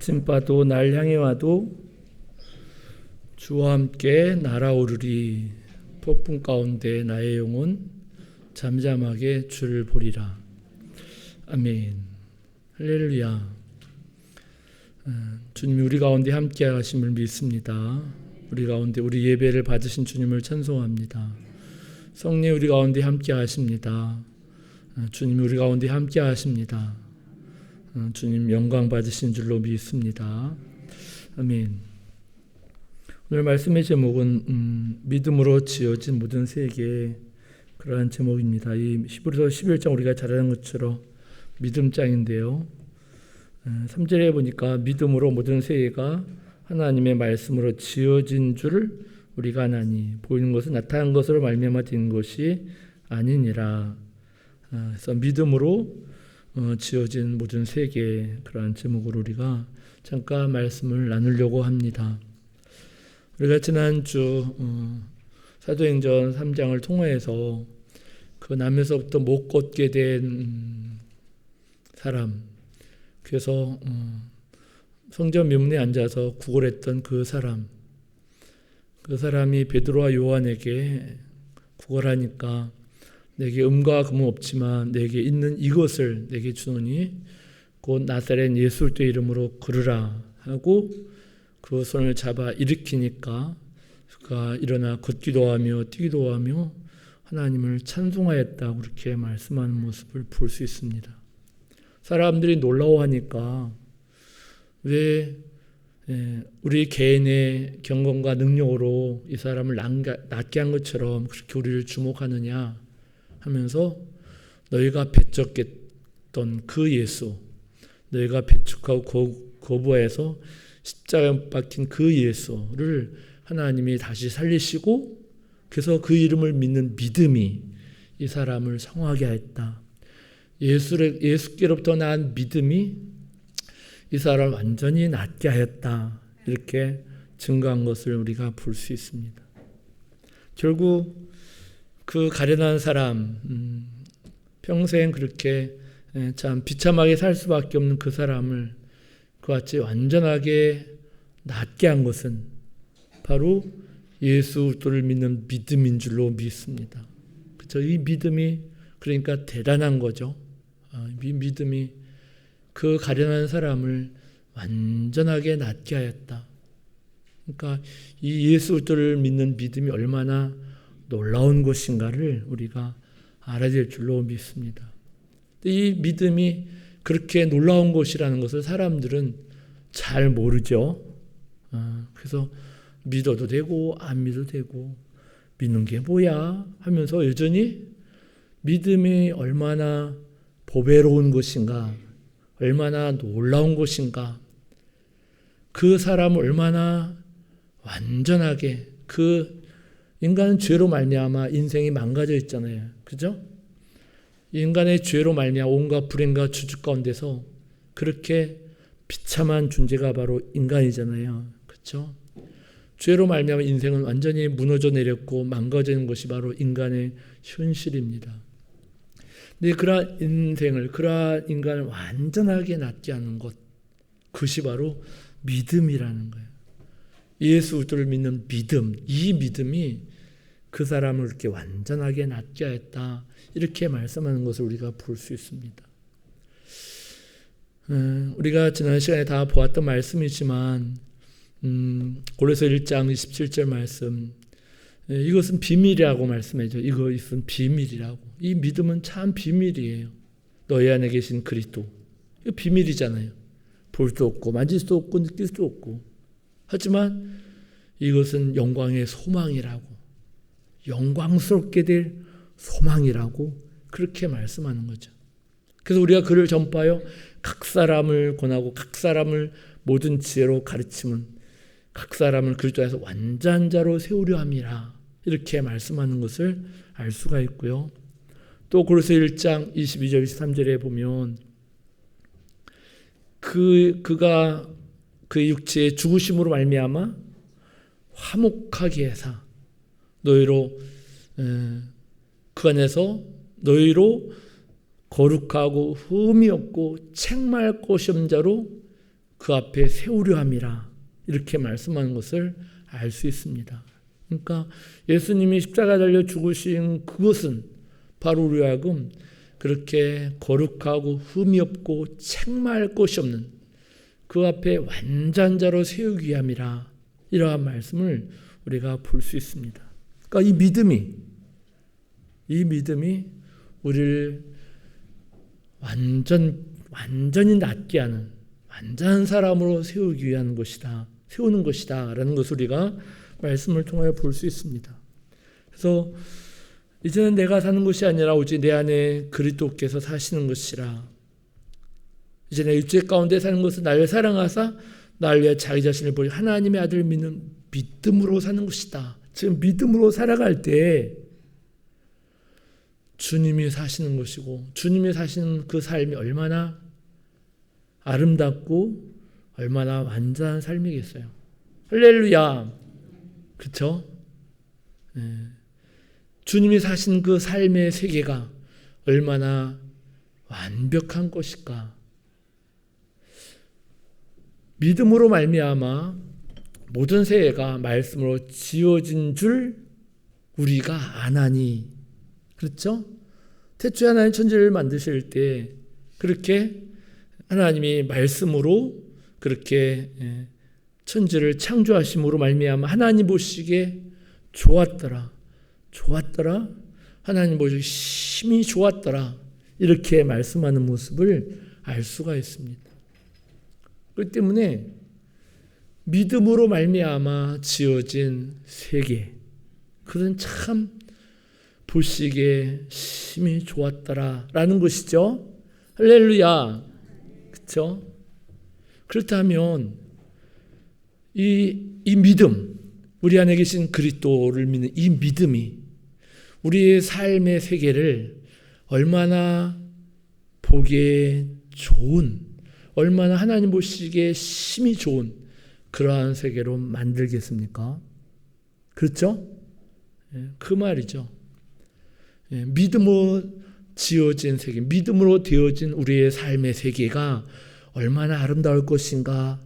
아침바도 날 향해 와도 주와 함께 날아오르리. 폭풍 가운데 나의 영혼 잠잠하게 주를 보리라. 아멘. 할렐루야. 주님이 우리 가운데 함께 하심을 믿습니다. 우리 가운데 우리 예배를 받으신 주님을 찬송합니다. 성령 우리 가운데 함께 하십니다. 주님이 우리 가운데 함께 하십니다. 주님 영광 받으신 줄로 믿습니다. 아멘. 오늘 말씀의 제목은 믿음으로 지어진 모든 세계, 그러한 제목입니다. 이 히브리서 11장 우리가 잘 아는 것처럼 믿음장인데요. 3절에 보니까 믿음으로 모든 세계가 하나님의 말씀으로 지어진 줄 우리가 아나니 보이는 것은 나타난 것으로 말미암아 된 것이 아니니라. 그래서 믿음으로 지어진 모든 세계, 그러한 제목으로 우리가 잠깐 말씀을 나누려고 합니다. 우리가 지난주 사도행전 3장을 통해서 그 남에서부터 못 걷게 된 사람, 그래서 성전 미문에 앉아서 구걸했던 그 사람이 베드로와 요한에게 구걸하니까 내게 금과 금은 없지만 내게 있는 이것을 내게 주노니 곧 나사렛 예수 그리스도의 이름으로 걸으라 하고 그 손을 잡아 일으키니까 그가 일어나 걷기도 하며 뛰기도 하며 하나님을 찬송하였다고 그렇게 말씀하는 모습을 볼 수 있습니다. 사람들이 놀라워하니까 왜 우리 개인의 경건과 능력으로 이 사람을 낫게 한 것처럼 그렇게 우리를 주목하느냐 하면서 너희가 배척했던 그 예수, 너희가 배척하고 거부해서 십자가에 박힌 그 예수를 하나님이 다시 살리시고 그래서 그 이름을 믿는 믿음이 이 사람을 성하게 하였다. 예수께로부터 난 믿음이 이 사람을 완전히 낫게 하였다. 이렇게 증거한 것을 우리가 볼 수 있습니다. 결국 그 가련한 사람, 평생 그렇게 참 비참하게 살 수밖에 없는 그 사람을 그같이 완전하게 낫게 한 것은 바로 예수 그리스도를 믿는 믿음인 줄로 믿습니다. 그렇죠? 이 믿음이 그러니까 대단한 거죠. 이 믿음이 그 가련한 사람을 완전하게 낫게 하였다. 그러니까 이 예수 그리스도를 믿는 믿음이 얼마나 놀라운 것인가를 우리가 알아야 될 줄로 믿습니다. 이 믿음이 그렇게 놀라운 것이라는 것을 사람들은 잘 모르죠. 그래서 믿어도 되고 안 믿어도 되고 믿는 게 뭐야 하면서 여전히 믿음이 얼마나 보배로운 것인가, 얼마나 놀라운 것인가, 그 사람을 얼마나 완전하게, 그 인간은 죄로 말미암아 인생이 망가져 있잖아요. 그죠? 인간의 죄로 말미암아 온갖 불행과 주주 가운데서 그렇게 비참한 존재가 바로 인간이잖아요. 그렇죠? 죄로 말미암아 인생은 완전히 무너져 내렸고 망가지는 것이 바로 인간의 현실입니다. 근데 그러한 인간을 완전하게 낫게 하는 것, 그것이 바로 믿음이라는 거예요. 예수 그리스도를 믿는 믿음, 이 믿음이 그 사람을 이렇게 완전하게 낫게 하였다. 이렇게 말씀하는 것을 우리가 볼 수 있습니다. 우리가 지난 시간에 다 보았던 말씀이지만 고린도서 1장 27절 말씀, 이것은 비밀이라고 말씀하죠. 이것은 비밀이라고. 이 믿음은 참 비밀이에요. 너희 안에 계신 그리스도. 이거 비밀이잖아요. 볼 수도 없고 만질 수도 없고 느낄 수도 없고. 하지만 이것은 영광의 소망이라고, 영광스럽게 될 소망이라고 그렇게 말씀하는 거죠. 그래서 우리가 그를 전파하여 각 사람을 권하고 각 사람을 모든 지혜로 가르치면 각 사람을 그리스도 안에서 완전한 자로 세우려 함이라, 이렇게 말씀하는 것을 알 수가 있고요. 또 고린도서 1장 22절 23절에 보면 그가 그의 육체의 죽으심으로 말미암아 화목하게 해사 너희로 그 안에서 너희로 거룩하고 흠이 없고 책망할 것이 없는 자로 그 앞에 세우려 함이라 이렇게 말씀하는 것을 알 수 있습니다. 그러니까 예수님이 십자가 달려 죽으신 그것은 바로 우리와 하여금 그렇게 거룩하고 흠이 없고 책망할 것이 없는 그 앞에 완전자로 세우기 위함이라 이러한 말씀을 우리가 볼 수 있습니다. 그러니까 이 믿음이 우리를 완전히 낫게 하는 완전한 사람으로 세우기 위한 것이다. 세우는 것이다. 라는 것을 우리가 말씀을 통하여 볼 수 있습니다. 그래서 이제는 내가 사는 것이 아니라 오직 내 안에 그리스도께서 사시는 것이라. 이제 내 육체 가운데 사는 것은 나를 사랑하사 나를 위해 자기 자신을 버리고 하나님의 아들을 믿는 믿음으로 사는 것이다. 지금 믿음으로 살아갈 때 주님이 사시는 것이고 주님이 사시는 그 삶이 얼마나 아름답고 얼마나 완전한 삶이겠어요. 할렐루야. 그렇죠? 네. 주님이 사신 그 삶의 세계가 얼마나 완벽한 것일까. 믿음으로 말미암아 모든 세계가 말씀으로 지어진 줄 우리가 아나니. 그렇죠? 태초에 하나님 천지를 만드실 때 그렇게 하나님이 말씀으로 그렇게 천지를 창조하심으로 말미암아 하나님 보시기에 좋았더라. 하나님 보시기에 심히 좋았더라. 이렇게 말씀하는 모습을 알 수가 있습니다. 그렇기 때문에 믿음으로 말미암아 지어진 세계, 그건 참 보시기에 심히 좋았더라라는 것이죠. 할렐루야. 그렇죠? 그렇다면 이 믿음, 우리 안에 계신 그리스도를 믿는 이 믿음이 우리의 삶의 세계를 얼마나 보기에 좋은, 얼마나 하나님 보시기에 심히 좋은 그러한 세계로 만들겠습니까? 그렇죠? 그 말이죠. 믿음으로 지어진 세계, 믿음으로 되어진 우리의 삶의 세계가 얼마나 아름다울 것인가,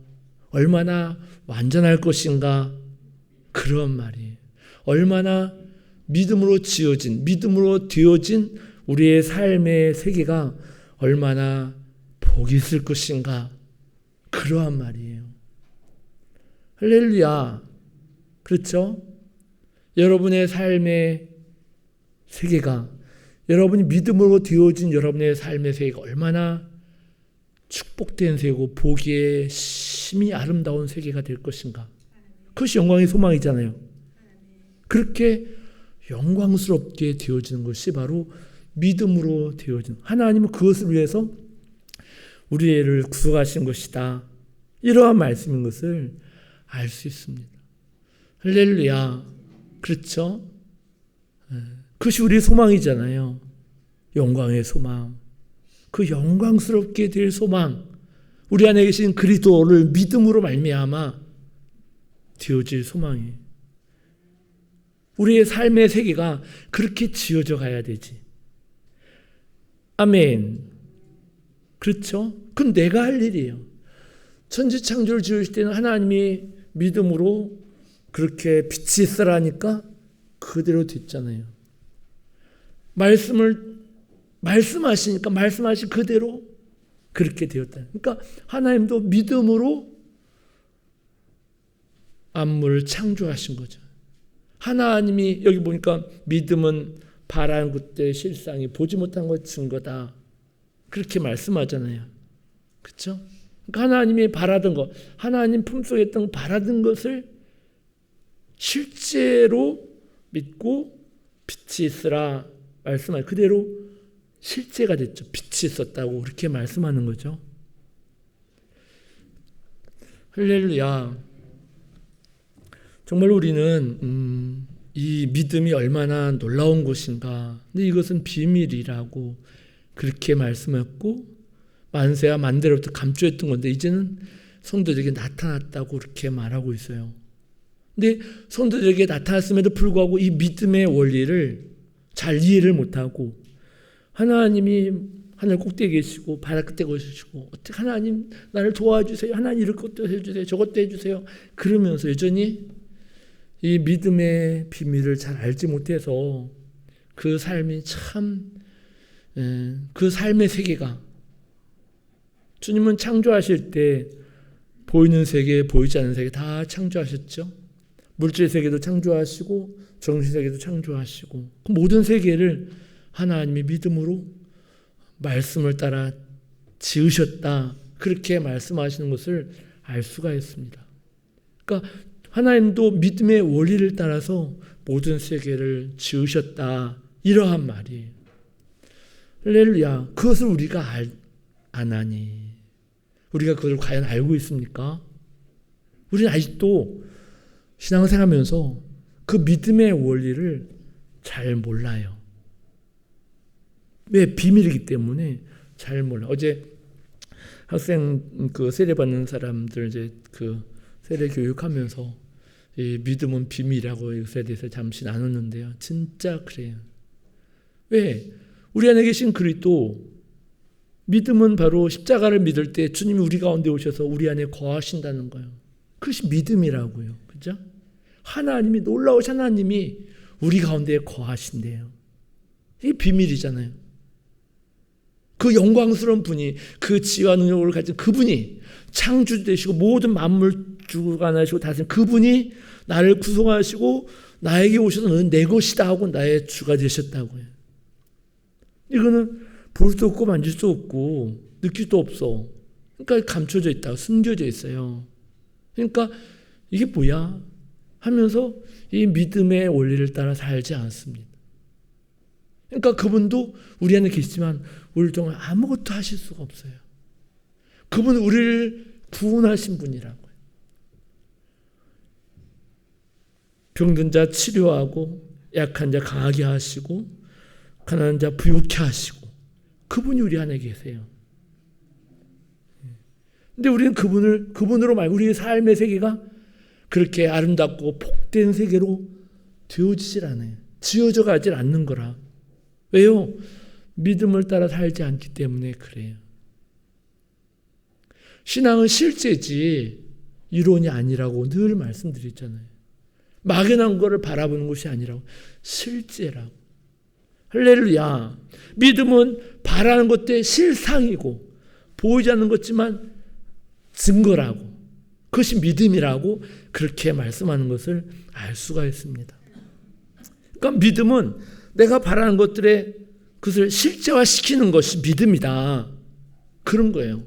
얼마나 완전할 것인가, 그런 말이에요. 얼마나 믿음으로 지어진, 믿음으로 되어진 우리의 삶의 세계가 얼마나 복이 있을 것인가, 그러한 말이에요. 할렐루야. 그렇죠? 여러분의 삶의 세계가, 여러분이 믿음으로 되어진 여러분의 삶의 세계가 얼마나 축복된 세계고 보기에 심히 아름다운 세계가 될 것인가. 그것이 영광의 소망이잖아요. 그렇게 영광스럽게 되어지는 것이 바로 믿음으로 되어진, 하나님은 그것을 위해서 우리를 구속하신 것이다. 이러한 말씀인 것을 알 수 있습니다. 할렐루야. 그렇죠? 그것이 우리의 소망이잖아요. 영광의 소망. 그 영광스럽게 될 소망, 우리 안에 계신 그리스도를 믿음으로 말미암아 되어질 소망이에요. 우리의 삶의 세계가 그렇게 지어져 가야 되지. 아멘. 그렇죠? 그건 내가 할 일이에요. 천지창조를 지으실 때는 하나님이 믿음으로 그렇게 빛이 있으라니까 그대로 됐잖아요. 말씀하시니까 말씀하신 그대로 그렇게 되었다. 그러니까 하나님도 믿음으로 만물을 창조하신 거죠. 하나님이 여기 보니까 믿음은 바라는 것들의 실상이 보지 못한 것 증거다. 그렇게 말씀하잖아요. 그렇죠? 그러니까 하나님이 바라던 것, 하나님 품속에 있던 바라던 것을 실제로 믿고 빛이 있으라 말씀할 그대로 실제가 됐죠. 빛이 있었다고 그렇게 말씀하는 거죠. 할렐루야. 정말 우리는 이 믿음이 얼마나 놀라운 것인가. 근데 이것은 비밀이라고 그렇게 말씀했고 만세와 만대로부터 감추었던 건데 이제는 성도들에게 나타났다고 그렇게 말하고 있어요. 근데 성도들에게 나타났음에도 불구하고 이 믿음의 원리를 잘 이해를 못하고 하나님이 하늘 꼭대기에 계시고 바다 끝에 계시고 어떻게 하나님 나를 도와주세요. 하나님 이럴 것도 해주세요. 저것도 해주세요. 그러면서 여전히 이 믿음의 비밀을 잘 알지 못해서 그 삶이 참 그 삶의 세계가 주님은 창조하실 때 보이는 세계, 보이지 않는 세계 다 창조하셨죠. 물질 세계도 창조하시고 정신 세계도 창조하시고 그 모든 세계를 하나님의 믿음으로 말씀을 따라 지으셨다. 그렇게 말씀하시는 것을 알 수가 있습니다. 그러니까 하나님도 믿음의 원리를 따라서 모든 세계를 지으셨다. 이러한 말이에요. 할렐루야. 그것을 우리가 안 하니 우리가 그걸 과연 알고 있습니까? 우리는 아직도 신앙생활하면서 그 믿음의 원리를 잘 몰라요. 왜? 비밀이기 때문에 잘 몰라. 어제 학생 그 세례 받는 사람들 이제 그 세례 교육하면서 이 믿음은 비밀이라고 이것에 대해서 잠시 나눴는데요. 진짜 그래요. 왜? 우리 안에 계신 그리스도 믿음은 바로 십자가를 믿을 때 주님이 우리 가운데 오셔서 우리 안에 거하신다는 거예요. 그것이 믿음이라고요. 그죠? 하나님이 놀라우신 하나님이 우리 가운데 거하신대요. 이게 비밀이잖아요. 그 영광스러운 분이 그 지혜와 능력을 가진 그분이 창조되시고 모든 만물 주관하시고 다스린 그분이 나를 구속하시고 나에게 오셔서 너는 내 것이다 하고 나의 주가 되셨다고요. 이거는 볼 수 없고 만질 수 없고 느낄 수 없어. 그러니까 감춰져 있다. 숨겨져 있어요. 그러니까 이게 뭐야? 하면서 이 믿음의 원리를 따라 살지 않습니다. 그러니까 그분도 우리 안에 계시지만 우리 동안 아무것도 하실 수가 없어요. 그분은 우리를 구원하신 분이라고요. 병든 자 치료하고 약한 자 강하게 하시고 가난한 자 부유케 하시고 그분이 우리 안에 계세요. 근데 우리는 그분으로 말고 우리의 삶의 세계가 그렇게 아름답고 복된 세계로 되어지질 않아요. 지어져 가질 않는 거라. 왜요? 믿음을 따라 살지 않기 때문에 그래요. 신앙은 실제지 이론이 아니라고 늘 말씀드렸잖아요. 막연한 거를 바라보는 것이 아니라고 실제라고. 할렐루야. 믿음은 바라는 것들의 실상이고 보이지 않는 것지만 증거라고 그것이 믿음이라고 그렇게 말씀하는 것을 알 수가 있습니다. 그러니까 믿음은 내가 바라는 것들의 그것을 실제화시키는 것이 믿음이다. 그런 거예요.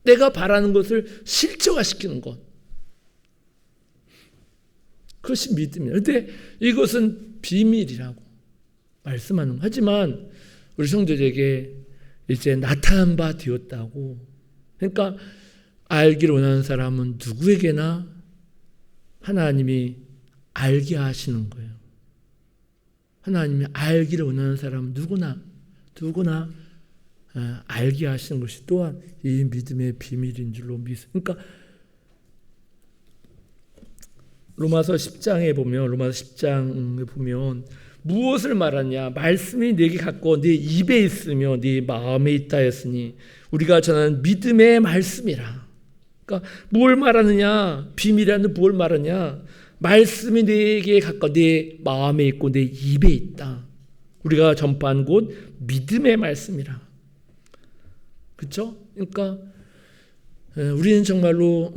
내가 바라는 것을 실제화시키는 것. 그것이 믿음이에요. 그런데 이것은 비밀이라고 말씀하는 거. 하지만 우리 성도들에게 이제 나타난 바 되었다고. 그러니까 알기를 원하는 사람은 누구에게나 하나님이 알게 하시는 거예요. 하나님이 알기를 원하는 사람은 누구나 알게 하시는 것이 또한 이 믿음의 비밀인 줄로 믿습니다. 그러니까 로마서 10장에 보면 무엇을 말하냐? 말씀이 내게 갖고 네 입에 있으며 네 마음에 있다 했으니 우리가 전하는 믿음의 말씀이라. 그러니까 뭘 말하느냐? 비밀이라는 뭘 말하냐? 말씀이 내게 갖고 네 마음에 있고 내 입에 있다. 우리가 전파한 곳 믿음의 말씀이라. 그렇죠? 그러니까 우리는 정말로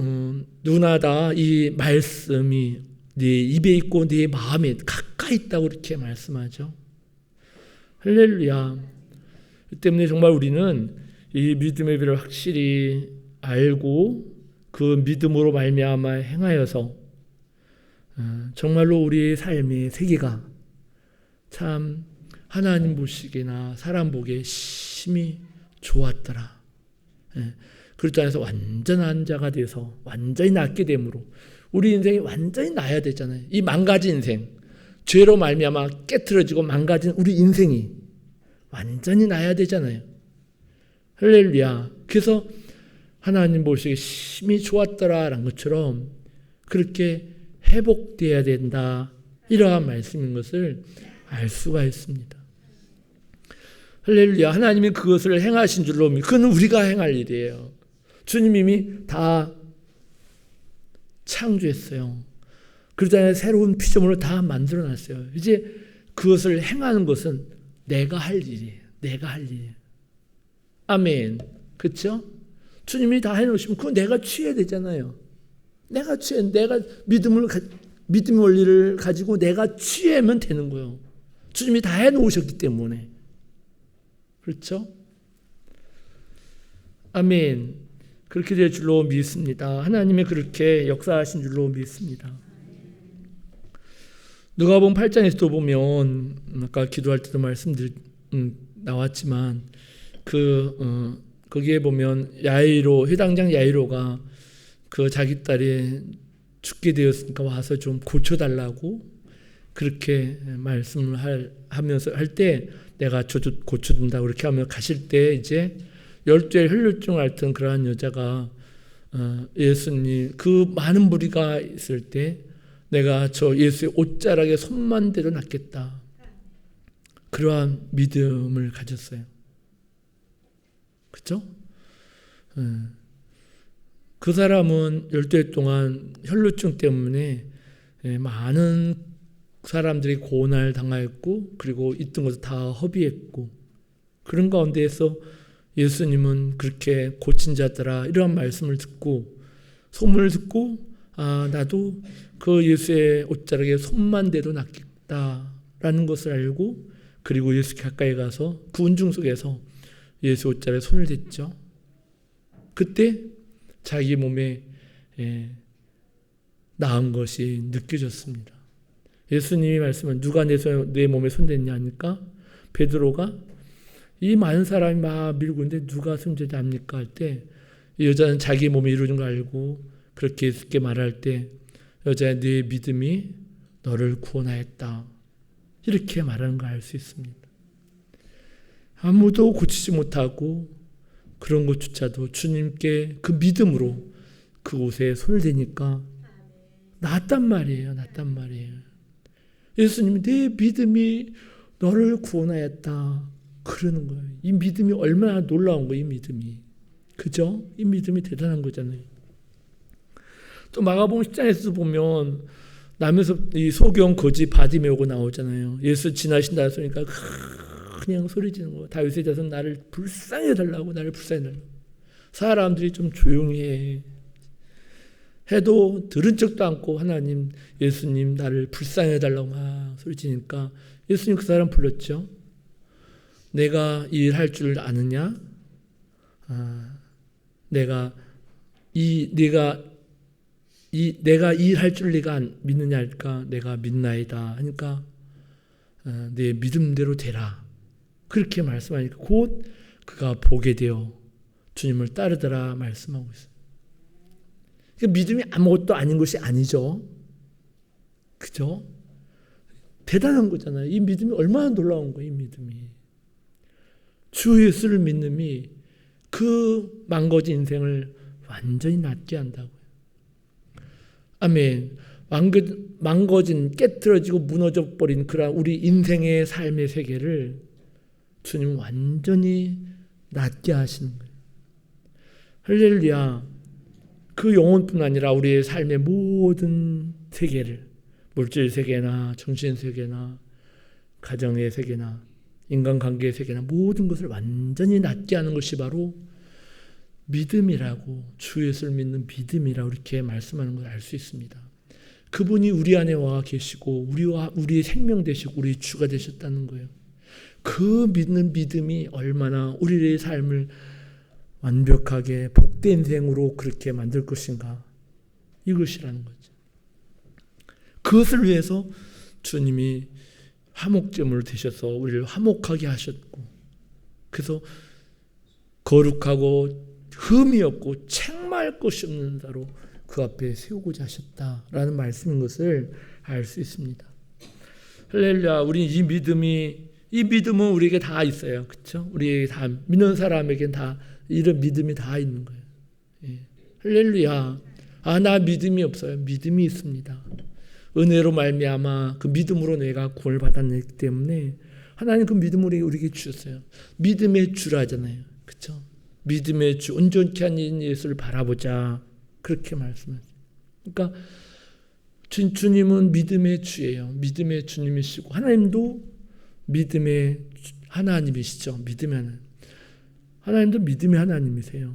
누구나 다 이 말씀이 네 입에 있고 네 마음에 가까이 있다고 이렇게 말씀하죠. 할렐루야. 그 때문에 정말 우리는 이 믿음의 비를 확실히 알고 그 믿음으로 말미암아 행하여서 정말로 우리의 삶의 세계가 참 하나님 보시기나 사람 보기에 심히 좋았더라. 그렇다 해서 완전한 자가 돼서 완전히 낫게 되므로 우리 인생이 완전히 나야 되잖아요. 이 망가진 인생, 죄로 말미암아 깨트려지고 망가진 우리 인생이 완전히 나야 되잖아요. 할렐루야. 그래서 하나님 보시기에 심히 좋았더라라는 것처럼 그렇게 회복되어야 된다. 이러한 말씀인 것을 알 수가 있습니다. 할렐루야. 하나님이 그것을 행하신 줄로 그건 우리가 행할 일이에요. 주님이 다 창조했어요. 그러잖아요. 새로운 피조물을 다 만들어놨어요. 이제 그것을 행하는 것은 내가 할 일이에요. 내가 할 일이에요. 아멘. 그렇죠? 주님이 다 해놓으시면 그거 내가 취해야 되잖아요. 내가 믿음의 원리를 가지고 내가 취하면 되는 거예요. 주님이 다 해놓으셨기 때문에. 그렇죠? 아멘. 그렇게 될 줄로 믿습니다. 하나님이 그렇게 역사하신 줄로 믿습니다. 누가복음 8장에서도 보면 아까 기도할 때도 나왔지만 거기에 보면 회당장 야이로가 그 자기 딸이 죽게 되었으니까 와서 좀 고쳐달라고 그렇게 말씀을 하면서 할 때 내가 고쳐준다 그렇게 하며 가실 때 이제 12의 혈루증 앓던 그러한 여자가 예수님 그 많은 무리가 있을 때 내가 저 예수의 옷자락에 손만 대도 낫겠다. 그러한 믿음을 가졌어요. 그렇죠? 그 사람은 12해 동안 혈루증 때문에 많은 사람들이 고난을 당하였고 그리고 있던 것을 다 허비했고 그런 가운데에서 예수님은 그렇게 고친 자들아 이러한 말씀을 듣고 소문을 듣고 나도 그 예수의 옷자락에 손만 대도 낫겠다라는 것을 알고 그리고 예수 가까이 가서 그 운중 속에서 예수 옷자락에 손을 댔죠. 그때 자기 몸에 나은 것이 느껴졌습니다. 예수님이 말씀은 누가 내 몸에 손댔냐 하니까 베드로가 이 많은 사람이 막 밀고 있는데 누가 손대지 않습니까? 할 때 이 여자는 자기 몸에 이루어진 걸 알고 그렇게 예수께 말할 때 여자야 네 믿음이 너를 구원하였다. 이렇게 말하는 걸 알 수 있습니다. 아무도 고치지 못하고 그런 것조차도 주님께 그 믿음으로 그 옷에 손을 대니까 낫단 말이에요. 낫단 말이에요. 예수님이 내 믿음이 너를 구원하였다. 그러는 거예요. 이 믿음이 얼마나 놀라운 거예요. 이 믿음이. 그죠? 이 믿음이 대단한 거잖아요. 또 마가복음 10장에서 보면 남에서 이 소경 거지 바디메오가 나오잖아요. 예수 지나신다 했으니까 그냥 소리 지르는 거예요. 다윗의 자손 나를 불쌍히 해달라고 나를 불쌍히 해달라고. 사람들이 좀 조용히 해. 해도 들은 척도 않고 하나님 예수님 나를 불쌍히 해달라고 막 소리 지니까 예수님 그 사람 불렀죠. 내가 이 일 할 줄 아느냐? 내가 이 일 할 줄 네가 믿느냐 할까? 내가 믿나이다 하니까 내 믿음대로 되라. 그렇게 말씀하니까 곧 그가 보게 되어 주님을 따르더라 말씀하고 있어요. 믿음이 아무것도 아닌 것이 아니죠. 그죠? 대단한 거잖아요. 이 믿음이 얼마나 놀라운 거예요. 이 믿음이. 주 예수를 믿음이 그 망가진 인생을 완전히 낫게 한다고요. 아멘. 망가진 깨트려지고 무너져 버린 그런 우리 인생의 삶의 세계를 주님은 완전히 낫게 하시는 거예요. 할렐루야. 그 영혼뿐 아니라 우리의 삶의 모든 세계를 물질 세계나 정신 세계나 가정의 세계나 인간관계의 세계나 모든 것을 완전히 낫게 하는 것이 바로 믿음이라고 주 예수를 믿는 믿음이라고 이렇게 말씀하는 걸 알 수 있습니다. 그분이 우리 안에 와 계시고 우리의 생명 되시고 우리의 주가 되셨다는 거예요. 그 믿는 믿음이 얼마나 우리의 삶을 완벽하게 복된 생으로 그렇게 만들 것인가 이것이라는 거죠. 그것을 위해서 주님이 화목제물을 되셔서 우리를 화목하게 하셨고 그래서 거룩하고 흠이 없고 책망할 것이 없는 자로 그 앞에 세우고자 하셨다라는 말씀인 것을 알 수 있습니다. 할렐루야. 우리 이 믿음은 우리에게 다 있어요. 그렇죠? 우리에게 다 믿는 사람에게는 다 이런 믿음이 다 있는 거예요. 예. 할렐루야. 나 믿음이 없어요. 믿음이 있습니다. 은혜로 말미암아 그 믿음으로 내가 구원을 받았기 때문에 하나님 그 믿음을 우리에게 주셨어요. 믿음의 주라잖아요. 그렇죠? 믿음의 주, 온전케 하는 예수를 바라보자. 그렇게 말씀하세요. 그러니까 주님은 믿음의 주예요. 믿음의 주님이시고 하나님도 믿음의 하나님이시죠. 믿음의 하나님. 하나님도 믿음의 하나님이세요.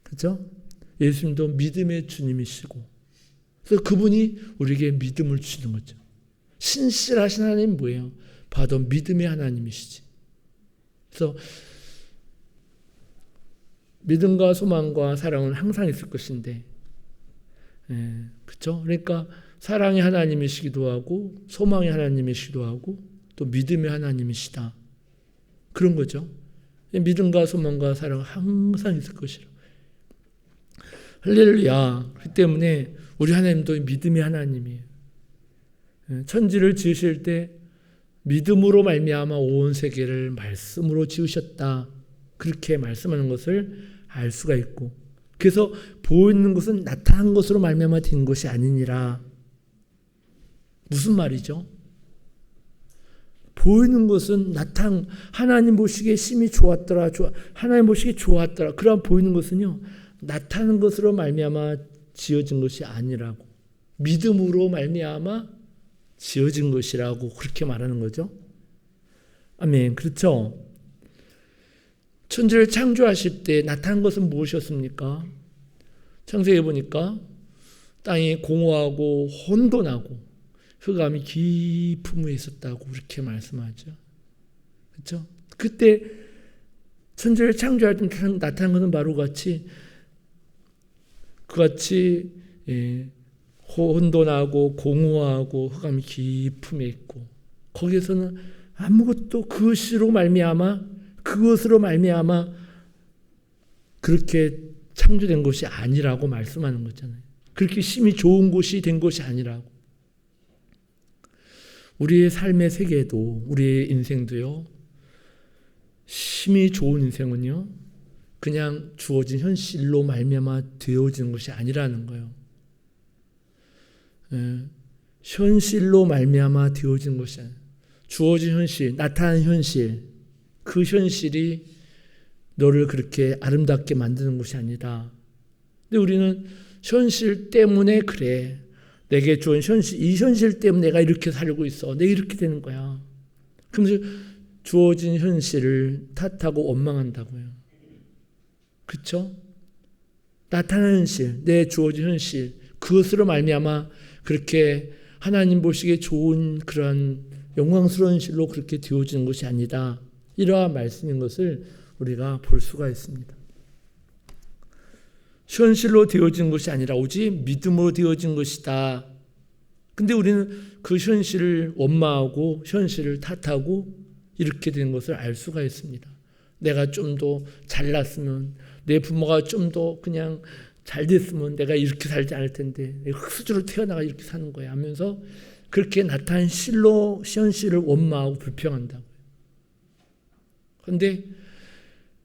그렇죠? 예수님도 믿음의 주님이시고, 그래서 그분이 우리에게 믿음을 주시는 거죠. 신실하신 하나님 뭐예요? 봐도 믿음의 하나님이시지. 그래서 믿음과 소망과 사랑은 항상 있을 것인데, 그렇죠? 그러니까 사랑의 하나님이시기도 하고 소망의 하나님이시기도 하고 또 믿음의 하나님이시다. 그런 거죠. 믿음과 소망과 사랑은 항상 있을 것이라. 할렐루야. 그렇기 때문에 우리 하나님도 믿음의 하나님이에요. 천지를 지으실 때 믿음으로 말미암아 온 세계를 말씀으로 지으셨다. 그렇게 말씀하는 것을 알 수가 있고, 그래서 보이는 것은 나타난 것으로 말미암아 된 것이 아니니라. 무슨 말이죠? 보이는 것은 하나님 보시기에 심히 좋았더라. 하나님 보시기에 좋았더라. 그러한 보이는 것은요, 나타난 것으로 말미암아 지어진 것이 아니라고. 믿음으로 말미암아 지어진 것이라고 그렇게 말하는 거죠. 아멘. 그렇죠? 천지를 창조하실 때 나타난 것은 무엇이었습니까? 창세기에 보니까 땅이 공허하고 혼돈하고 흑암이 깊은 위에 있었다고 그렇게 말씀하죠. 그렇죠? 그때 천지를 창조할 때 나타난 것은 바로 그같이 혼돈하고 공허하고 흑암이 깊은 위에 있고, 거기에서는 아무것도 그것으로 말미암아 그렇게 창조된 것이 아니라고 말씀하는 거잖아요. 그렇게 심히 좋은 곳이 된 것이 아니라고. 우리의 삶의 세계도, 우리의 인생도요, 심히 좋은 인생은요, 그냥 주어진 현실로 말미암아 되어지는 것이 아니라는 거예요. 현실로 말미암아 되어진 것이 아니에요. 주어진 현실, 나타난 현실, 그 현실이 너를 그렇게 아름답게 만드는 것이 아니다. 근데 우리는 현실 때문에 그래. 내게 주은 현실, 이 현실 때문에 내가 이렇게 살고 있어. 내가 이렇게 되는 거야. 그러면서 주어진 현실을 탓하고 원망한다고요. 그렇죠? 나타나는 현실, 내 주어진 현실, 그것으로 말미암아 그렇게 하나님 보시기에 좋은 그런 영광스러운 현실로 그렇게 되어지는 것이 아니다. 이러한 말씀인 것을 우리가 볼 수가 있습니다. 현실로 되어진 것이 아니라 오직 믿음으로 되어진 것이다. 근데 우리는 그 현실을 원망하고 현실을 탓하고 이렇게 된 것을 알 수가 있습니다. 내가 좀 더 잘났으면, 내 부모가 좀 더 그냥 잘 됐으면 내가 이렇게 살지 않을 텐데, 내가 흙수저로 태어나가 이렇게 사는 거야 하면서 그렇게 나타난 현실을 원망하고 불평한다고요. 그런데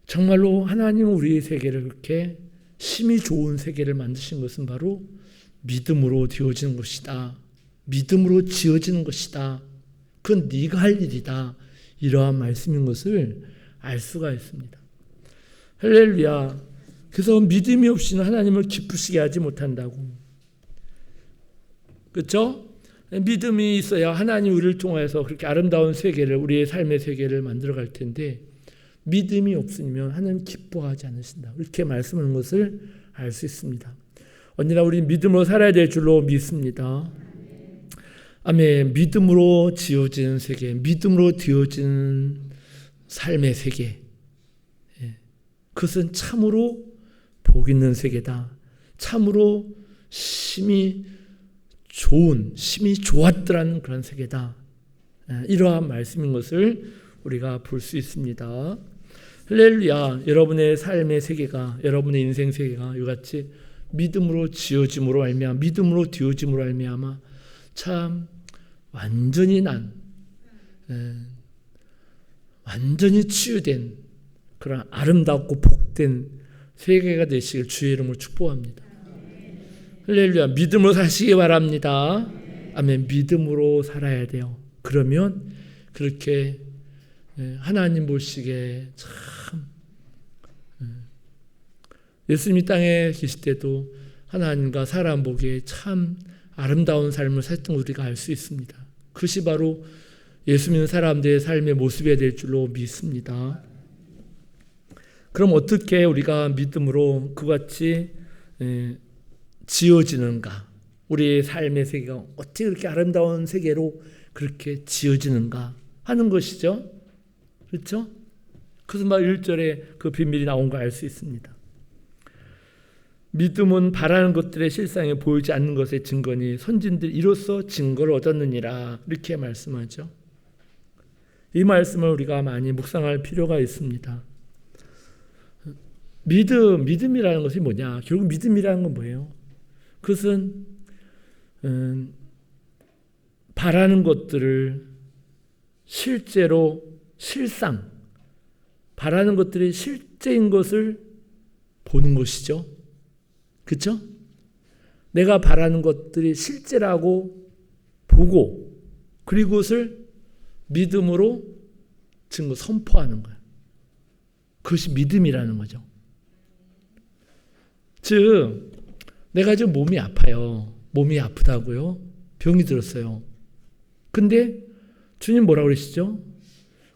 정말로 하나님은 우리의 세계를 그렇게 심히 좋은 세계를 만드신 것은 바로 믿음으로 되어지는 것이다. 믿음으로 지어지는 것이다. 그건 네가 할 일이다. 이러한 말씀인 것을 알 수가 있습니다. 할렐루야. 그래서 믿음이 없이는 하나님을 기쁘시게 하지 못한다고. 그렇죠? 믿음이 있어야 하나님 우리를 통해서 그렇게 아름다운 세계를, 우리의 삶의 세계를 만들어갈 텐데, 믿음이 없으면 하나님 기뻐하지 않으신다. 이렇게 말씀하는 것을 알 수 있습니다. 언제나 우리 믿음으로 살아야 될 줄로 믿습니다. 아멘. 믿음으로 지어진 세계, 믿음으로 되어진 삶의 세계, 그것은 참으로 복 있는 세계다. 참으로 심히 좋은, 심히 좋았더라는 그런 세계다. 이러한 말씀인 것을 우리가 볼 수 있습니다. 할렐루야. 여러분의 삶의 세계가, 여러분의 인생 세계가 이같이 믿음으로 지어짐으로 말미암아, 믿음으로 되어짐으로 말미암아 참 완전히 완전히 치유된 그런 아름답고 복된 세계가 되시길 주의 이름으로 축복합니다. 할렐루야. 믿음으로 사시기 바랍니다. 아멘. 믿음으로 살아야 돼요. 그러면 그렇게 하나님 보시기에 참 예수님이 땅에 계실 때도 하나님과 사람 보기에 참 아름다운 삶을 살던 우리가 알 수 있습니다. 그것이 바로 예수 믿는 사람들의 삶의 모습이 될 줄로 믿습니다. 그럼 어떻게 우리가 믿음으로 그같이 지어지는가? 우리의 삶의 세계가 어떻게 그렇게 아름다운 세계로 그렇게 지어지는가 하는 것이죠. 그렇죠? 그래서 막 1절에 그 비밀이 나온 걸 알 수 있습니다. 믿음은 바라는 것들의 실상에 보이지 않는 것의 증거니 선진들 이로써 증거를 얻었느니라 이렇게 말씀하죠. 이 말씀을 우리가 많이 묵상할 필요가 있습니다. 믿음이라는 것이 뭐냐? 결국 믿음이라는 건 뭐예요? 그것은 바라는 것들을 실제로 실상 바라는 것들이 실제인 것을 보는 것이죠. 그렇죠? 내가 바라는 것들이 실제라고 보고 그리고 그것을 믿음으로 증거 선포하는 거예요. 그것이 믿음이라는 거죠. 즉 내가 지금 몸이 아파요. 몸이 아프다고요. 병이 들었어요. 근데 주님 뭐라고 그러시죠?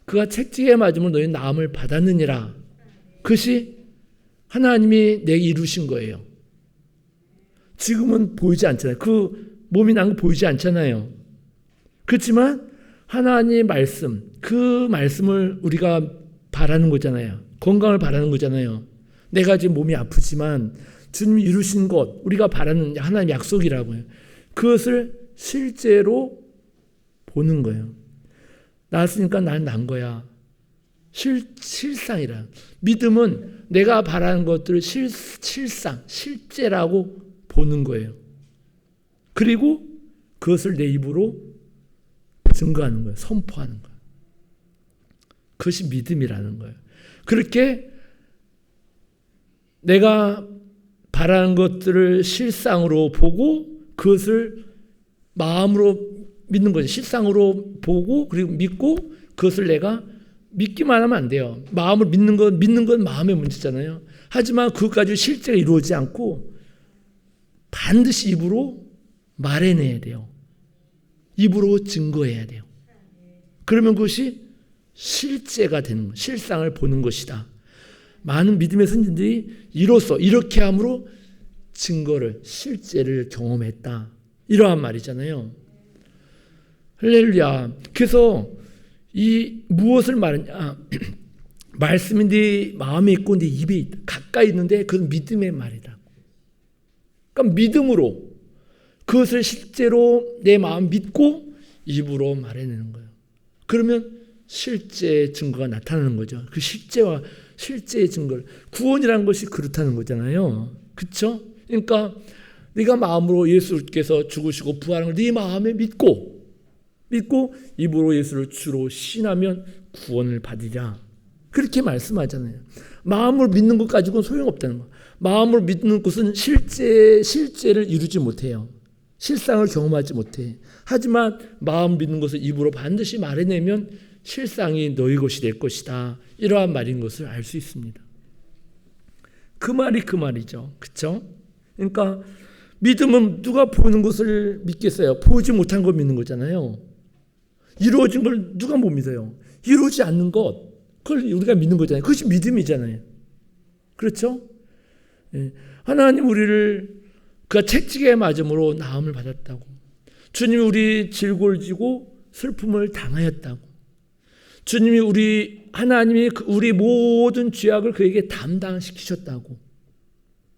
그가 채찍에 맞으면 너희 나음을 받았느니라. 그것이 하나님이 내게 이루신 거예요. 지금은 보이지 않잖아요. 그 몸이 난 거 보이지 않잖아요. 그렇지만 하나님의 말씀, 그 말씀을 우리가 바라는 거잖아요. 건강을 바라는 거잖아요. 내가 지금 몸이 아프지만 주님이 이루신 것, 우리가 바라는 하나님의 약속이라고요. 그것을 실제로 보는 거예요. 낳았으니까 난 난 거야. 실상이라. 믿음은 내가 바라는 것들을 실상, 실제라고 보는 거예요. 그리고 그것을 내 입으로 증거하는 거예요. 선포하는 거예요. 그것이 믿음이라는 거예요. 그렇게 내가 바라는 것들을 실상으로 보고 그것을 마음으로 믿는 거죠. 실상으로 보고 그리고 믿고 그것을 내가 믿기만 하면 안 돼요. 마음을 믿는 건 마음의 문제잖아요. 하지만 그것까지 실제가 이루어지지 않고 반드시 입으로 말해내야 돼요. 입으로 증거해야 돼요. 그러면 그것이 실제가 되는 거예요. 실상을 보는 것이다. 많은 믿음의 선진들이 이로써 이렇게 함으로 증거를 실제를 경험했다. 이러한 말이잖아요. 할렐루야. 그래서 이 무엇을 말하냐? 말씀이 네 마음에 있고 네 입에 있다. 가까이 있는데 그건 믿음의 말이다. 그러니까 믿음으로 그것을 실제로 내 마음 믿고 입으로 말해내는 거예요. 그러면 실제 증거가 나타나는 거죠. 그 실제의 증거를 구원이라는 것이 그렇다는 거잖아요. 그렇죠? 그러니까 네가 마음으로 예수께서 죽으시고 부활한 걸 네 마음에 믿고 입으로 예수를 주로 신하면 구원을 받으리라. 그렇게 말씀하잖아요. 마음으로 믿는 것 가지고는 소용없다는 거. 마음으로 믿는 것은 실제를 이루지 못해요. 실상을 경험하지 못해. 하지만 마음 믿는 것을 입으로 반드시 말해내면 실상이 너희 것이 될 것이다. 이러한 말인 것을 알 수 있습니다. 그 말이 그 말이죠. 그렇죠? 그러니까 믿음은 누가 보는 것을 믿겠어요? 보지 못한 걸 믿는 거잖아요. 이루어진 걸 누가 못 믿어요? 이루어지지 않는 것, 그걸 우리가 믿는 거잖아요. 그것이 믿음이잖아요. 그렇죠? 하나님 우리를 그가 채찍에 맞음으로 나음을 받았다고. 주님이 우리 질고를 지고 슬픔을 당하였다고. 주님이 하나님이 우리 모든 죄악을 그에게 담당시키셨다고.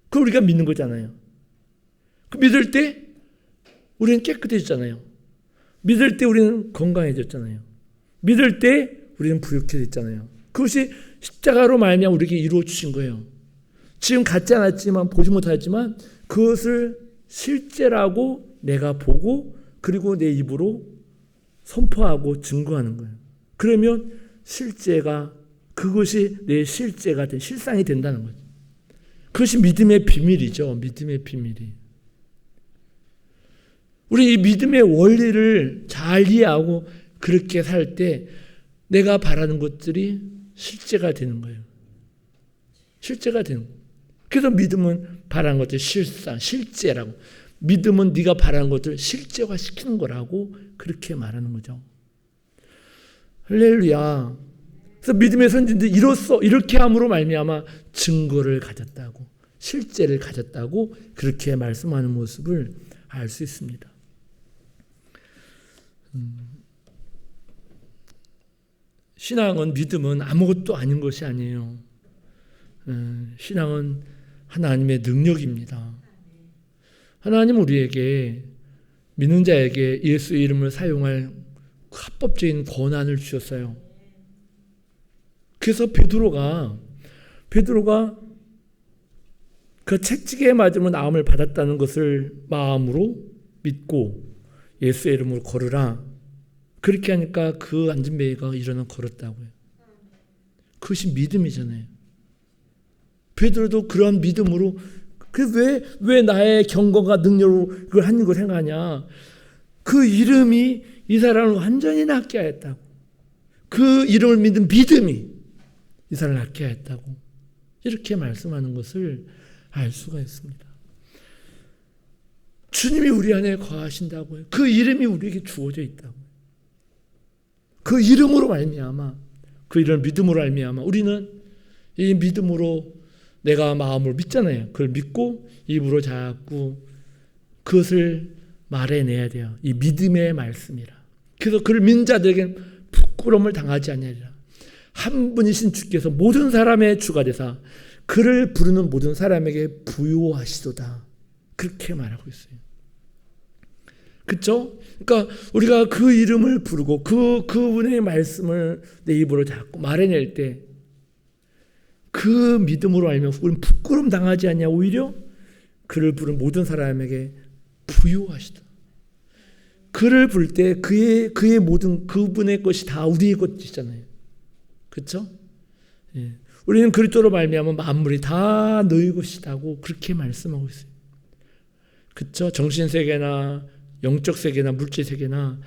그걸 우리가 믿는 거잖아요. 그 믿을 때 우리는 깨끗해졌잖아요. 믿을 때 우리는 건강해졌잖아요. 믿을 때 우리는 부유해졌잖아요. 그것이 십자가로 말미암아 우리에게 이루어 주신 거예요. 지금 갖지 않았지만 보지 못하지만 그것을 실제라고 내가 보고 그리고 내 입으로 선포하고 증거하는 거예요. 그러면 그것이 내 실제가 된 실상이 된다는 거죠. 그것이 믿음의 비밀이죠. 믿음의 비밀이. 우리 이 믿음의 원리를 잘 이해하고 그렇게 살 때 내가 바라는 것들이 실제가 되는 거예요. 실제가 되는 거예요. 그래서 믿음은 바라는 것들 실제라고. 믿음은 네가 바라는 것들 실제화시키는 거라고 그렇게 말하는 거죠. 할렐루야. 그래서 믿음의 선진들이 이렇게 함으로 말미암아 증거를 가졌다고, 실제를 가졌다고 그렇게 말씀하는 모습을 알 수 있습니다. 신앙은, 믿음은 아무것도 아닌 것이 아니에요. 신앙은 하나님의 능력입니다. 하나님 우리에게, 믿는 자에게 예수의 이름을 사용할 합법적인 권한을 주셨어요. 그래서 베드로가 그 채찍에 맞으면 나음을 받았다는 것을 마음으로 믿고 예수의 이름으로 걸으라. 그렇게 하니까 그 앉은 매가 일어나 걸었다고요. 그것이 믿음이잖아요. 베드로도 그런 믿음으로, 왜 나의 경건과 능력으로 그걸 하는 걸 생각하냐. 그 이름이 이 사람을 완전히 낫게 하였다고. 그 이름을 믿는 믿음이 이 사람을 낫게 하였다고. 이렇게 말씀하는 것을 알 수가 있습니다. 주님이 우리 안에 거하신다고요. 그 이름이 우리에게 주어져 있다고. 그 이름으로 말미암아, 그 이름 믿음으로 말미암아 우리는 이 믿음으로 내가 마음으로 믿잖아요. 그걸 믿고 입으로 자꾸 그것을 말해내야 돼요. 이 믿음의 말씀이라. 그래서 그를 믿는 자들에게는 부끄러움을 당하지 아니하리라. 한 분이신 주께서 모든 사람의 주가 되사 그를 부르는 모든 사람에게 부요하시도다. 그렇게 말하고 있어요. 그렇죠? 그러니까 우리가 그 이름을 부르고 그분의 말씀을 내 입으로 자꾸 말해낼 때 그 믿음으로 알면 우리는 부끄러움 당하지 않냐. 오히려 그를 부른 모든 사람에게 부요하시다. 그를 부를 때 그의 모든 그분의 것이 다 우리의 것이잖아요. 그렇죠? 예. 우리는 그리스도로 말미암아 만물이 다 너희 것이다고 그렇게 말씀하고 있어요. 그렇죠? 정신 세계나 영적 세계나 물질 세계나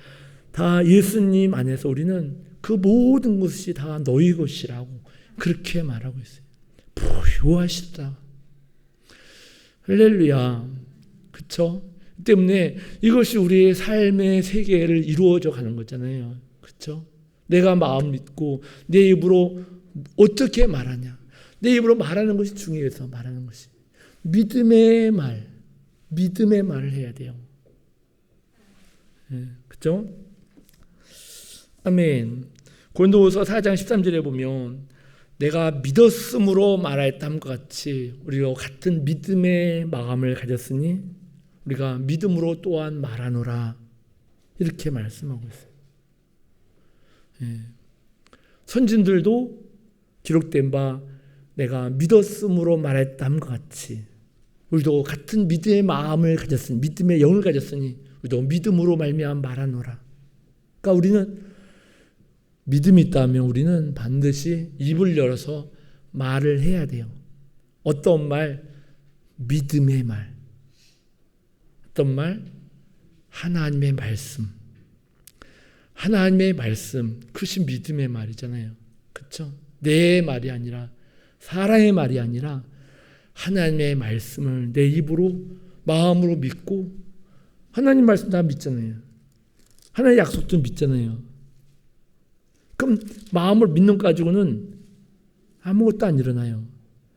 다 예수님 안에서 우리는 그 모든 것이 다 너희 것이라고 그렇게 말하고 있어요. 부요하시다. 할렐루야. 그렇죠? 때문에 이것이 우리의 삶의 세계를 이루어져 가는 거잖아요. 그렇죠? 내가 마음 믿고 내 입으로 어떻게 말하냐. 내 입으로 말하는 것이 중요해서 말하는 것이. 믿음의 말을 해야 돼요. 네, 그렇죠? 아멘. 고린도후서 4장 13절에 보면 내가 믿었음으로 말하였다함과 같이 우리와 같은 믿음의 마음을 가졌으니 우리가 믿음으로 또한 말하노라. 이렇게 말씀하고 있어요. 예. 선진들도 기록된 바 내가 믿었음으로 말했다함과 같이 우리도 같은 믿음의 마음을 가졌으니, 믿음의 영을 가졌으니 우리도 믿음으로 말미암아 말하노라. 그러니까 우리는 믿음이 있다면 우리는 반드시 입을 열어서 말을 해야 돼요. 어떤 말? 믿음의 말. 어떤 말? 하나님의 말씀. 하나님의 말씀, 그것이 믿음의 말이잖아요. 그렇죠? 내 말이 아니라, 사람의 말이 아니라 하나님의 말씀을 내 입으로 마음으로 믿고, 하나님 말씀 다 믿잖아요. 하나님의 약속도 믿잖아요. 그럼 마음을 믿는 것 가지고는 아무것도 안 일어나요.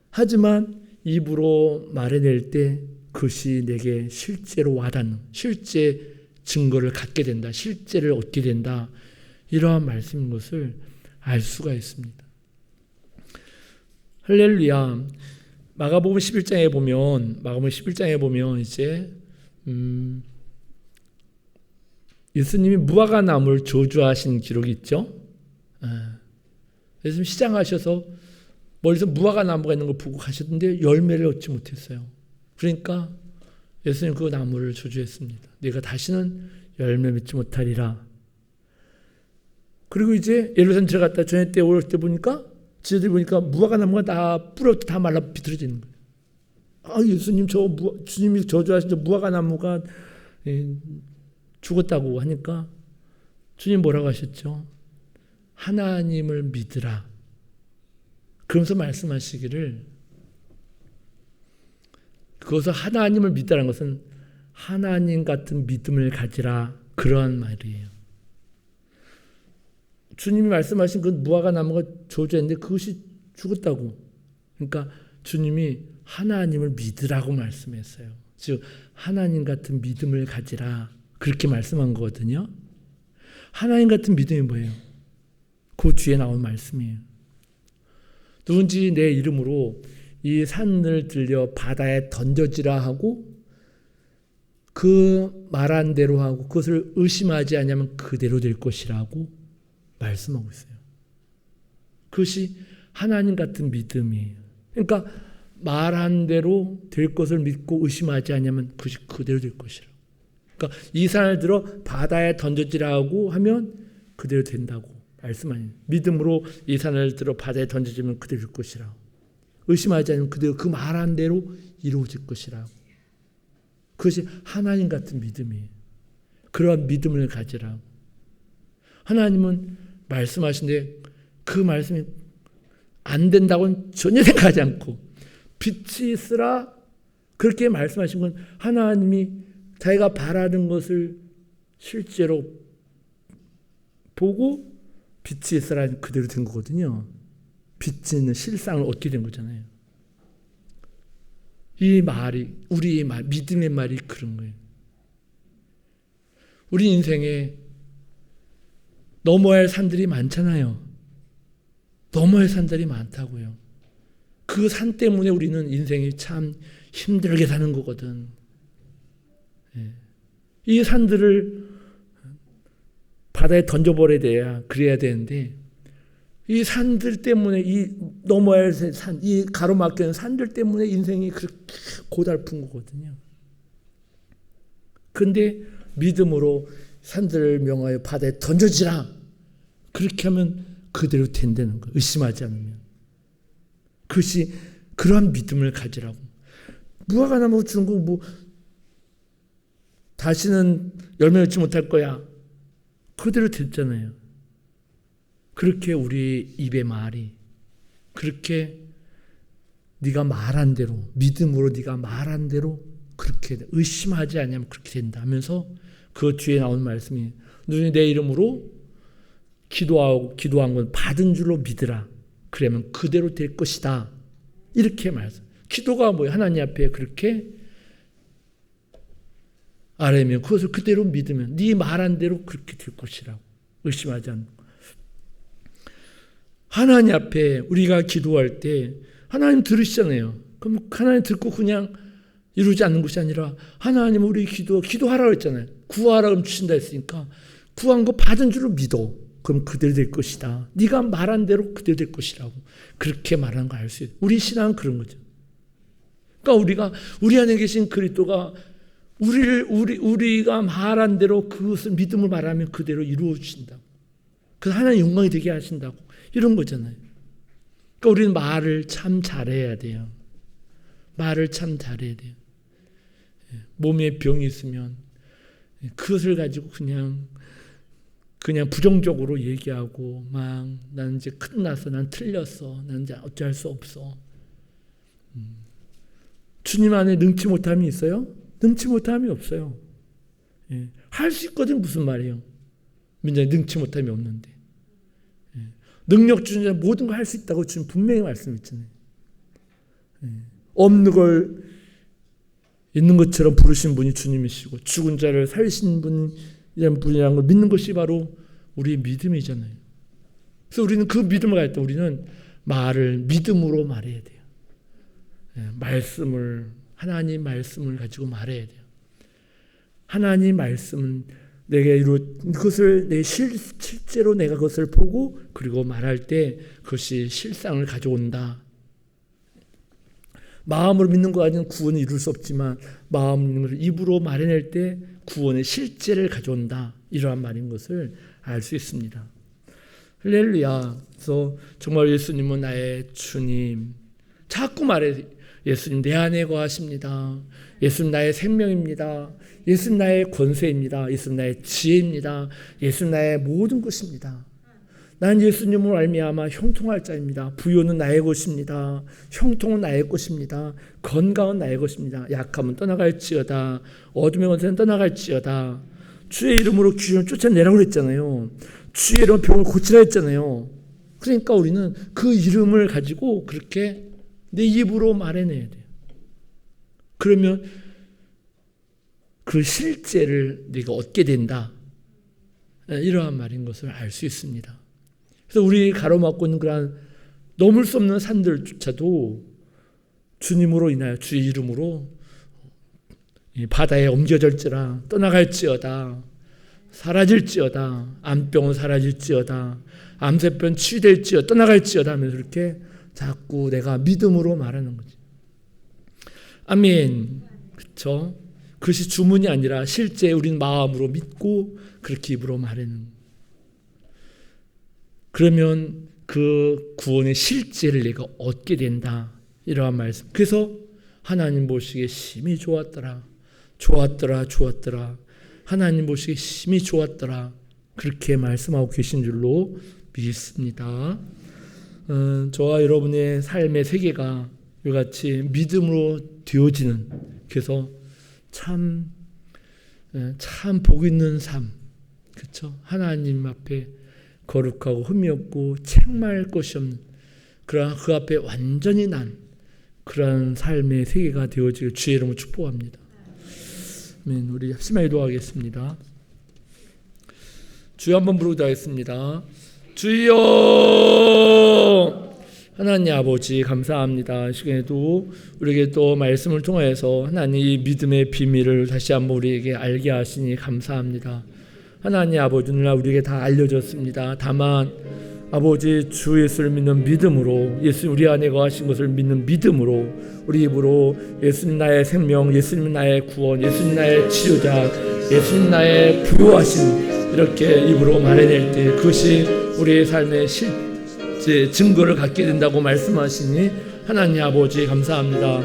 하지만 입으로 말해낼 때 그것이 내게 실제로 와닿는, 실제 증거를 갖게 된다. 실제를 얻게 된다. 이러한 말씀인 것을 알 수가 있습니다. 할렐루야. 마가복음 11장에 보면 이제 예수님이 무화과 나무를 저주하신 기록이 있죠. 예수님 시장하셔서 멀리서 무화과 나무가 있는 걸 보고 가셨는데 열매를 얻지 못했어요. 그러니까 예수님 그 나무를 저주했습니다. 내가 다시는 열매 맺지 못하리라. 그리고 이제 예루살렘 들어갔다 저녁 때 올 때 보니까 지혜들이 보니까 무화과 나무가 다 뿌려 다 말라 비틀어지는 거예요. 아, 예수님 주님이 저주하신 저 무화과 나무가 죽었다고 하니까 주님 뭐라고 하셨죠? 하나님을 믿으라. 그러면서 말씀하시기를, 그것을 하나님을 믿다는 것은 하나님 같은 믿음을 가지라, 그러한 말이에요. 주님이 말씀하신 그 무화과 나무가 저주했는데 그것이 죽었다고. 그러니까 주님이 하나님을 믿으라고 말씀했어요. 즉 하나님 같은 믿음을 가지라, 그렇게 말씀한 거거든요. 하나님 같은 믿음이 뭐예요? 그 뒤에 나온 말씀이에요. 누군지 내 이름으로 이 산을 들려 바다에 던져지라 하고 그 말한 대로 하고 그것을 의심하지 않으면 그대로 될 것이라고 말씀하고 있어요. 그것이 하나님 같은 믿음이에요. 그러니까 말한 대로 될 것을 믿고 의심하지 않으면 그것이 그대로 될 것이라고. 그러니까 이 산을 들어 바다에 던져지라고 하면 그대로 된다고 말씀하니, 믿음으로 이 산을 들어 바다에 던져지면 그대로 될 것이라고, 의심하지 않으면 그대로 그 말한 대로 이루어질 것이라고. 그것이 하나님 같은 믿음이에요. 그러한 믿음을 가지라고. 하나님은 말씀하신데 그 말씀이 안 된다고는 전혀 생각하지 않고 빛이 있으라 그렇게 말씀하신 건 하나님이 자기가 바라는 것을 실제로 보고 빛이 있으라 그대로 된 거거든요. 빛이 있는 실상을 얻게 된 거잖아요. 이 말이, 우리의 말, 믿음의 말이 그런 거예요. 우리 인생에 넘어야 할 산들이 많잖아요. 넘어야 할 산들이 많다고요. 그 산 때문에 우리는 인생이 참 힘들게 사는 거거든. 이 산들을 바다에 던져버려야 돼야 그래야 되는데, 이 산들 때문에, 이 넘어야 할 산, 이 가로막히는 산들 때문에 인생이 그렇게 고달픈 거거든요. 그런데 믿음으로 산들을 명하여 바다에 던져지라, 그렇게 하면 그대로 된다는 거예요. 의심하지 않으면. 그것이 그러한 믿음을 가지라고. 무화과 나무 주는 거 뭐 다시는 열매 맺지 못할 거야, 그대로 됐잖아요. 그렇게 우리 입의 말이, 그렇게 네가 말한 대로, 믿음으로 네가 말한 대로 그렇게 의심하지 않으면 그렇게 된다 하면서 그 뒤에 나온 말씀이, 너희 내 이름으로 기도한 건 받은 줄로 믿으라. 그러면 그대로 될 것이다. 이렇게 말씀. 기도가 뭐예요? 하나님 앞에 그렇게 아뢰면 그것을 그대로 믿으면 네 말한 대로 그렇게 될 것이라고. 의심하지 않고. 하나님 앞에 우리가 기도할 때 하나님 들으시잖아요. 그럼 하나님 듣고 그냥 이루지 않는 것이 아니라 하나님 우리 기도하라고 했잖아요. 구하라 그럼 주신다 했으니까 구한 거 받은 줄로 믿어. 그럼 그대로 될 것이다. 네가 말한 대로 그대로 될 것이라고. 그렇게 말하는 거 알 수 있어요. 우리 신앙은 그런 거죠. 그러니까 우리 안에 계신 그리스도가 우리가 말한 대로 그것을 믿음을 말하면 그대로 이루어 주신다고. 그 하나님 영광이 되게 하신다고. 이런 거잖아요. 그러니까 우리는 말을 참 잘해야 돼요. 말을 참 잘해야 돼요. 몸에 병이 있으면 그것을 가지고 그냥 부정적으로 얘기하고 막 나는 이제 끝났어, 난 틀렸어, 나는 이제 어찌할 수 없어. 주님 안에 능치 못함이 있어요? 능치 못함이 없어요. 할 수 있거든 무슨 말이에요? 민정이 능치 못함이 없는데. 능력 주는 자 모든 걸 할 수 있다고 주님 분명히 말씀했잖아요. 없는 걸 있는 것처럼 부르신 분이 주님이시고 죽은 자를 살리신 분이라는 걸 믿는 것이 바로 우리의 믿음이잖아요. 그래서 우리는 그 믿음을 가질 때 우리는 말을 믿음으로 말해야 돼요. 하나님 말씀을 가지고 말해야 돼요. 하나님 말씀은 내게 그것을 실제로 내가 그것을 보고 그리고 말할 때 그것이 실상을 가져온다. 마음으로 믿는 거 가지고는 구원을 이룰 수 없지만 마음으로 믿는 것을 입으로 말해낼 때 구원의 실제를 가져온다. 이러한 말인 것을 알 수 있습니다. 할렐루야. 그래서 정말 예수님은 나의 주님. 자꾸 말해. 예수님 내 안에 거하십니다. 예수님 나의 생명입니다. 예수님 나의 권세입니다. 예수님 나의 지혜입니다. 예수님 나의 모든 것입니다. 난 예수님으로 말미암아 형통할 자입니다. 부요는 나의 것입니다. 형통은 나의 것입니다. 건강은 나의 것입니다. 약함은 떠나갈지어다. 어둠의 권세는 떠나갈지어다. 주의 이름으로 귀신을 쫓아내라고 그랬잖아요. 주의 이름으로 병을 고치라 했잖아요. 그러니까 우리는 그 이름을 가지고 그렇게 내 입으로 말해내야 돼요. 그러면 그 실제를 네가 얻게 된다. 이러한 말인 것을 알 수 있습니다. 그래서 우리 가로막고 있는 그러한 넘을 수 없는 산들조차도 주님으로 인하여 주의 이름으로 바다에 옮겨질지라 떠나갈지어다. 사라질지어다. 암병은 사라질지어다. 암세병 치유될지어다. 떠나갈지어다 하면서 이렇게 자꾸 내가 믿음으로 말하는 거지. 아멘. 그렇죠? 그것이 주문이 아니라 실제 우린 마음으로 믿고 그렇게 입으로 말하는. 그러면 그 구원의 실제를 내가 얻게 된다. 이러한 말씀. 그래서 하나님 보시기에 심히 좋았더라. 좋았더라. 좋았더라. 하나님 보시기에 심히 좋았더라. 그렇게 말씀하고 계신 줄로 믿습니다. 저와 여러분의 삶의 세계가 이같이 믿음으로 되어지는, 그래서 참 복 있는 삶, 그렇죠? 하나님 앞에 거룩하고 흠이 없고 책망할 것이 없는 그러한 그 앞에 완전히 난 그러한 삶의 세계가 되어지길 주의 이름으로 축복합니다. 아멘. 우리 심하게 기도하겠습니다. 주여 한번 부르기도 하겠습니다. 주여! 하나님 아버지 감사합니다. 이 시간에도 우리에게 또 말씀을 통해서 하나님 이 믿음의 비밀을 다시 한번 우리에게 알게 하시니 감사합니다. 하나님 아버지 오늘날 우리에게 다 알려졌습니다. 다만 아버지 주 예수를 믿는 믿음으로, 예수 우리 안에 거하신 것을 믿는 믿음으로 우리 입으로 예수님 나의 생명, 예수님 나의 구원, 예수님 나의 치유자, 예수님 나의 부요하신 이렇게 입으로 말해낼 때 그것이 우리의 삶의 실제 증거를 갖게 된다고 말씀하시니 하나님 아버지 감사합니다.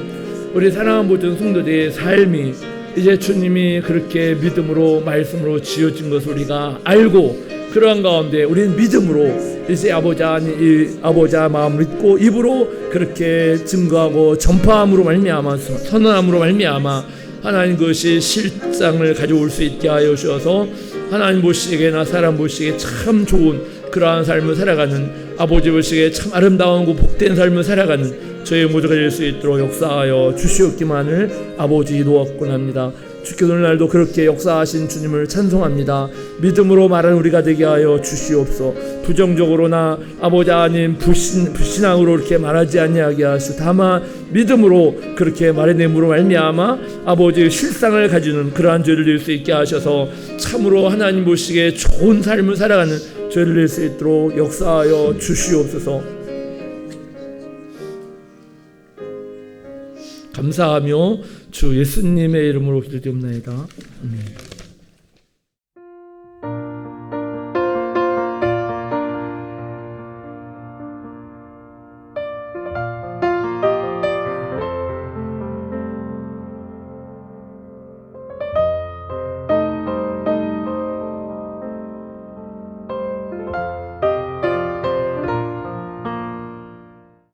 우리 사랑하는 모든 성도들의 삶이 이제 주님이 그렇게 믿음으로 말씀으로 지어진 것을 우리가 알고 그러한 가운데 우리는 믿음으로 이제 아버지의 마음을 믿고 입으로 그렇게 증거하고 전파함으로 말미암아 선언함으로 말미암아 하나님 그것이 실상을 가져올 수 있게 하여 주셔서 하나님 보시기에나 사람 보시기에 참 좋은 그러한 삶을 살아가는, 아버지 보시기에 참 아름다운 복된 삶을 살아가는 저희 모두가 될 수 있도록 역사하여 주시옵기만을 아버지 기도하옵곤합니다. 주께 오늘날도 그렇게 역사하신 주님을 찬송합니다. 믿음으로 말하는 우리가 되게 하여 주시옵소. 부정적으로나 아버지 하나님 불신앙으로 이렇게 말하지 아니하게 하시고 다만 믿음으로 그렇게 말해냄으로 말미암아 아버지의 실상을 가지는 그러한 죄를 낼 수 있게 하셔서 참으로 하나님 보시기에 좋은 삶을 살아가는 죄를 낼 수 있도록 역사하여 주시옵소서. 감사하며 주 예수님의 이름으로 기도드립니다. 아멘.